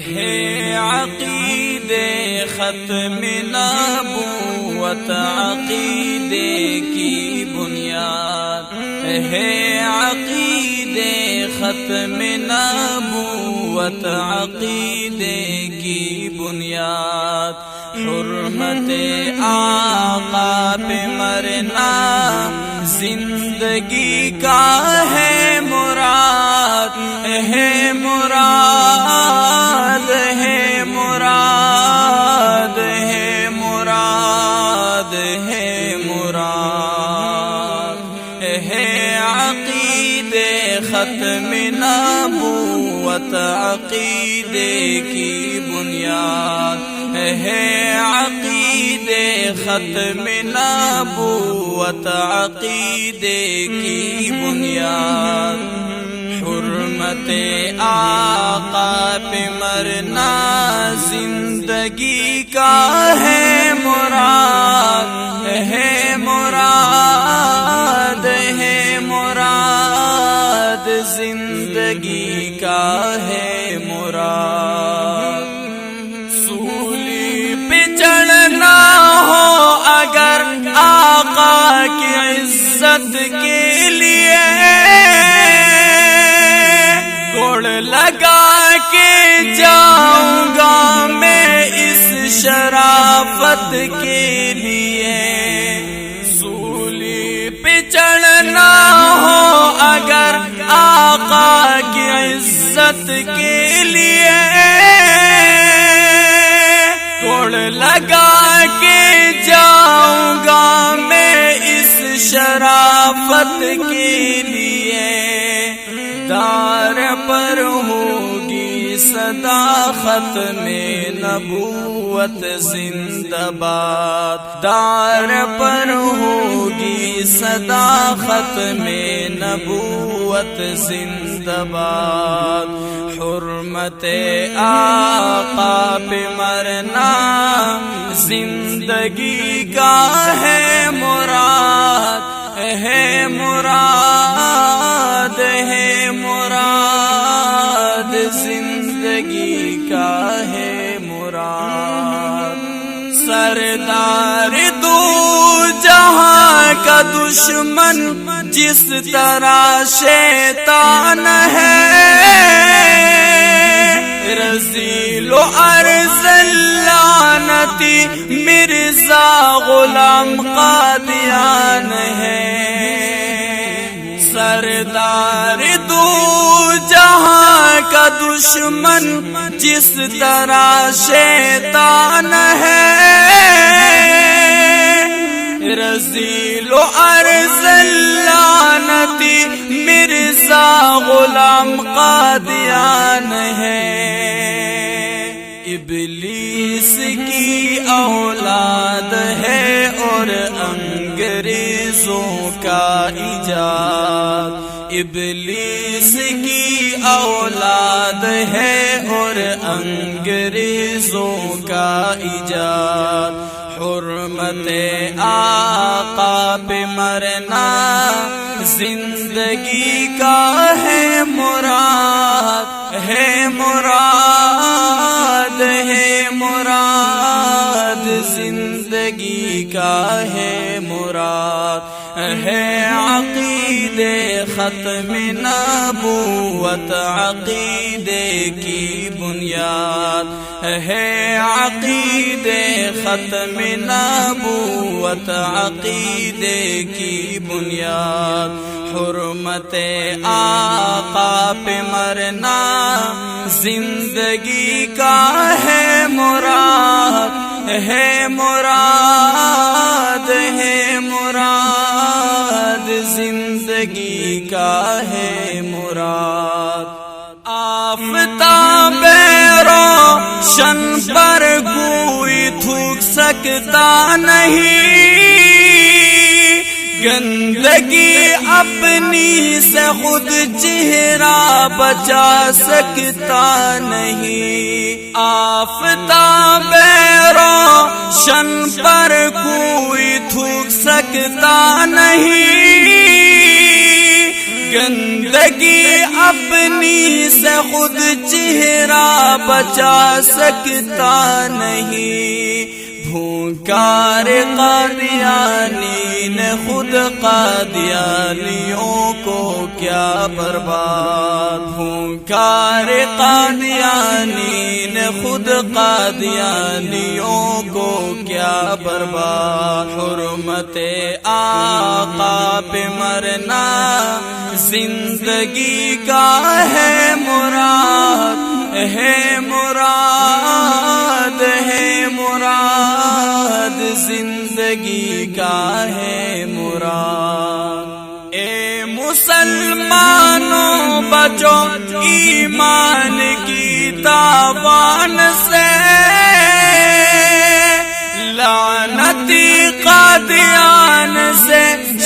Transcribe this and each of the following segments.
ہے عقیدے ختم نبوت عقیدے کی بنیاد، ہے عقیدے ختم نبوت عقیدے کی بنیاد، حرمت آقا پہ مرنا زندگی کا ہے مراد، ہے مراد، ہے مراد، ہے مراد، ہے مراد، ہے عقیدے ختم نبوت عقیدے کی بنیاد، ہے عقیدے ختم نبوت عقیدے کی بنیاد، حرمت آقا پہ مرنا زندگی کا ہے مراد، ہے مراد، ہے مراد، زندگی کا ہے مراد، سولی پہ چڑھنا ہو اگر آقا کی عزت کے لیے، دوڑ لگا کے جاؤں گا میں اس شرافت کے لیے، سولی پہ چڑھنا ہو اگر آقا کی عزت کے لیے، دوڑ لگا کے جاؤں گا میں اس شرافت کے لیے، دار پر ہوگی صداقت میں نبوت زندہ باد، دار پر ہوگی صداقت میں نبوت زندہ باد، حرمت آقا پہ مرنا زندگی کا ہے مراد، ہے مراد، ہے مراد، زندگی کا ہے مراد، سردار دو جہاں کا دشمن جس طرح شیطان ہے، رذیل و ارذل لعنتی مرزا غلام قادیان ہے، سردار دو جہاں کا دشمن جس طرح شیطان ہے، رذیل و ارذل لعنتی مرزا غلام قادیان ہے، ابلیس کی اولاد ہے اور انگریزوں کا ایجاد، ابلیس کی اولاد ہے اور انگریزوں کا ایجاد، حرمت آقا پہ مرنا زندگی کا ہے مراد، ہے مراد، ہے مراد، زندگی کا ہے مراد، ہے عقیدے ختم نبوت عقیدے کی بنیاد، ہے عقیدے ختم نبوت عقیدے کی بنیاد، حرمت آقا پہ مرنا زندگی کا ہے مراد، ہے مراد، ہے مراد، زندگی کا ہے مراد، آفتاب روشن پر کوئی تھوک سکتا نہیں، گندگی اپنی سے خود چہرہ بچا سکتا نہیں، آفتاب روشن پر کوئی تھوک سکتا نہیں، گندگی اپنی سے خود چہرہ بچا سکتا نہیں، بھوکار قادیانی نے خود قادیانیوں کو کیا برباد، بھوکار قادیانی نے خود قادیانیوں کو کیا برباد۔ حرمت آقا پہ مرنا زندگی کا ہے مراد، ہے مراد، ہے مراد، زندگی کا ہے مراد۔ اے مسلمانوں بچو ایمان کی تاوان سے، لعنتی قادیان سے،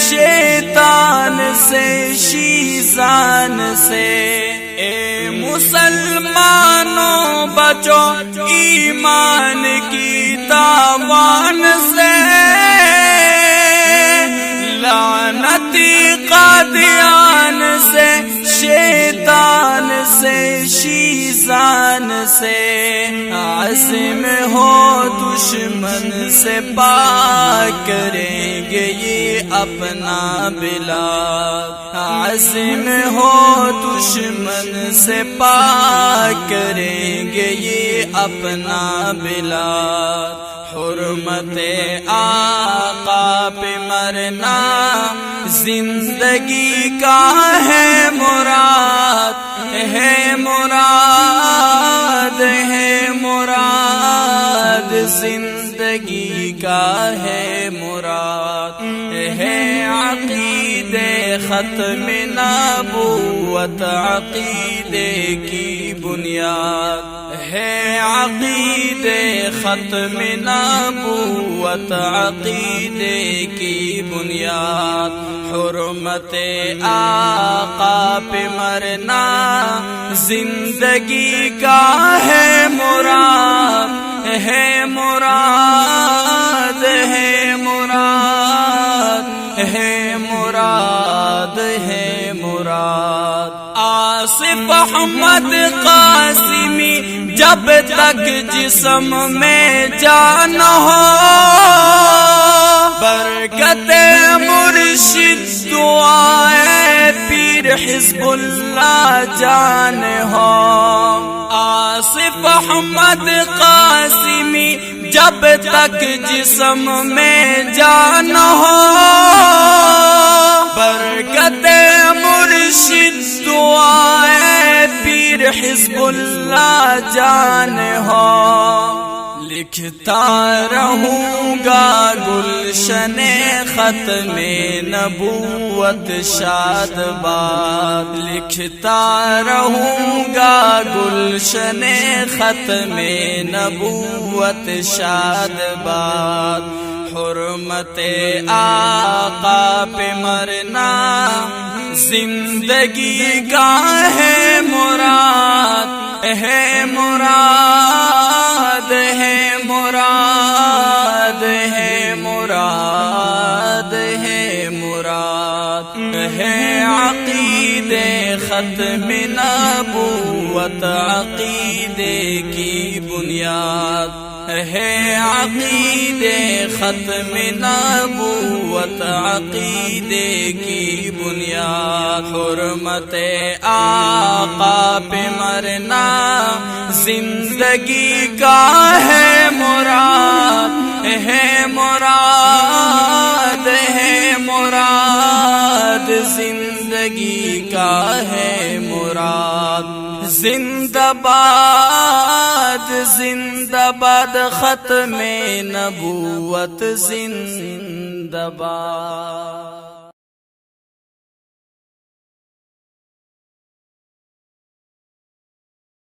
شیطان سے، شیطان سے۔ اے مسلمانوں بچو ایمان کی تاوان سے، لعنتی قادیان سے، شیطان سے، شیطان سے۔ عزم ہو دشمن سے پاک کریں گے یہ اپنا بلاد، عزم ہو دشمن سے پاک کریں گے یہ اپنا بلاد۔ حرمت آقا پہ مرنا زندگی کا ہے مراد، ہے مراد، ہے مراد، زندگی کا ہے مراد۔ ہے عقیدے ختم نبوت عقیدے کی بنیاد، ہے عقیدے ختم نبوت عقیدے کی بنیاد۔ حرمت آقا پہ مرنا زندگی کا ہے مراد، ہے مراد، ہے مراد، ہے مراد، ہے مراد۔ آصف احمد قاسمی جب تک جسم میں جان ہو، برکت مرشد دعائے پیر حزب اللہ جان ہو۔ آصف احمد قاسمی جب تک جسم میں جان ہو، برکت مرشد دعائے پیر حزب اللہ جان ہو۔ لکھتا رہوں گا گلشن ختم نبوت شاد باد، لکھتا رہوں گا گلشن ختم نبوت شاد باد۔ حرمت آقا پہ مرنا زندگی کا ہے مراد، ہے مراد، ہے مراد، ہے مراد، ہے مراد۔ ہے عقیدے ختم نبوت عقیدے کی بنیاد، ہے عقیدے ختم نبوت عقیدے کی بنیاد۔ حرمت آقا پہ مرنا زندگی کا ہے مراد، ہے مراد، ہے مراد، زندگی کا ہے مراد۔ زندہ باد، زندہ باد، ختم نبوت زندہ باد۔